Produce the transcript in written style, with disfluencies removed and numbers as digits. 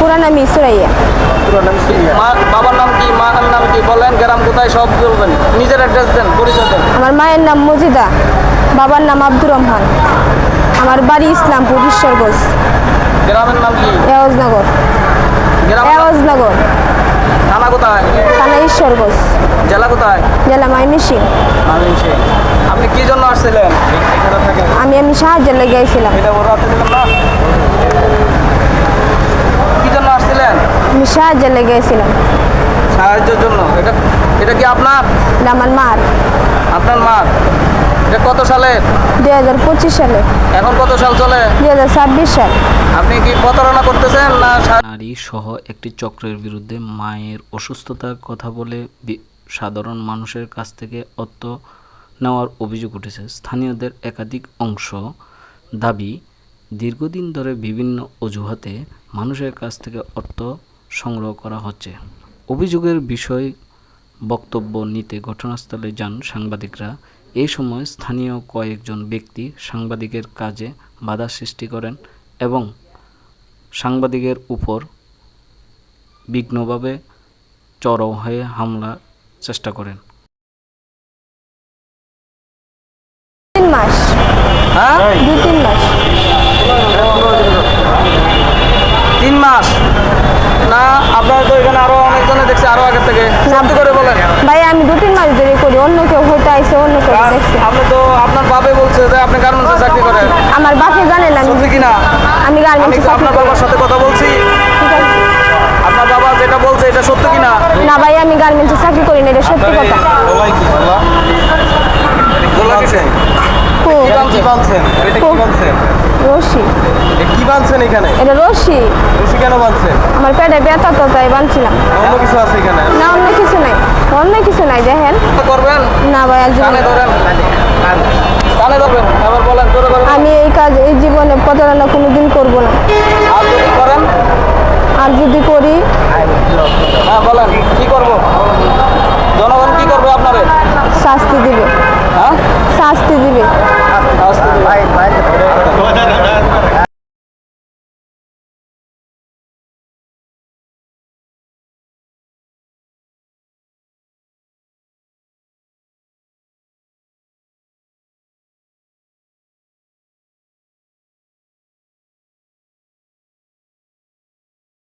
পুরা নাম সুরাইয়া। বাবার নাম কি, মার নাম কি বলেন, গ্রাম কোথায় সব বলবেন, নিজের অ্যাড্রেস দেন, পরিচয় দেন। আমার মায়ের নাম মজিদা, বাবার নাম আব্দুর রহমান, আমার বাড়ি ইসলামপুর ঈশ্বরগঞ্জ। গ্রামের নাম কি? এওয়াজনগর। এওয়াজনগর। থানা কোথায়? থানা ঈশ্বরগঞ্জ। জেলা কোথায়? জেলা ময়মনসিং। আপনি কি জন্য আসছিলেন? আমি সাহায্যের লেগে গেছিলাম। এটা ওর হাতে দিলাম না। কি জন্য আসছিলেন? আমি সাহায্যের লেগে গেছিলাম। সাহায্যের জন্য। এটা কি আপনার? এটা আমার মার। আপনার মার? এটা কত সালে? 2025 সালে। এখন কত সাল চলে? 2026 সাল। আপনি কি প্রতারণা করতেছেন না? নারী সহ একটি চক্রের বিরুদ্ধে মায়ের অসুস্থতার কথা বলে সাধারণ মানুষের কাছ থেকে অর্থ নেওয়ার অভিযোগ উঠেছে। স্থানীয়দের একাধিক অংশ দাবি, দীর্ঘদিন ধরে বিভিন্ন অজুহাতে মানুষের কাছ থেকে অর্থ সংগ্রহ করা হচ্ছে। অভিযোগের বিষয়ে বক্তব্য নিতে ঘটনাস্থলে যান সাংবাদিকরা। এই সময় স্থানীয় কয়েকজন ব্যক্তি সাংবাদিকের কাজে বাধা সৃষ্টি করেন এবং সাংবাদিকের উপর বিঘ্নভাবে চড়াও হয়ে হামলার চেষ্টা করেন। 3 মাস। হ্যাঁ, 2-3 মাস। 3 মাস না? আপনার তো এখানে আরো অনেকজনে দেখছে আরো আগে থেকে। সত্যি করে বলেন ভাই আমি 2-3 মাস ধরে করি, অন্য কেউ হয়তো আইসে অন্য কেউ দেখছে। আপনি তো, আপনার বাপে বলছে যে আপনি গার্মেন্টসে চাকরি করেন। আমার বাপে জানে না সত্যি কিনা? আমি আমি গার্মেন্টসে তো চাকরি আপনার করি। বাবার সাথে কথা বলছি। ঠিক আছে। আপনার বাবা যেটা বলছে এটা সত্য কিনা? না ভাই আমি গার্মেন্টসে চাকরি করি না, এটা সত্যি কথা। গোলা কিসে? ও, কি বানছেন? এটা কি বানছেন? রশি। কি বানছেন এখানে? এটা রশি। রশি কেন বানছেন? আমার পেটে ব্যথা তো তাই বানছিলাম। অন্য কিছু আছে এখানে? না অন্য কিছু নাই, অন্য কিছু নাই দেখেন। করবেন? না ভাই একজন কানে ধরেন।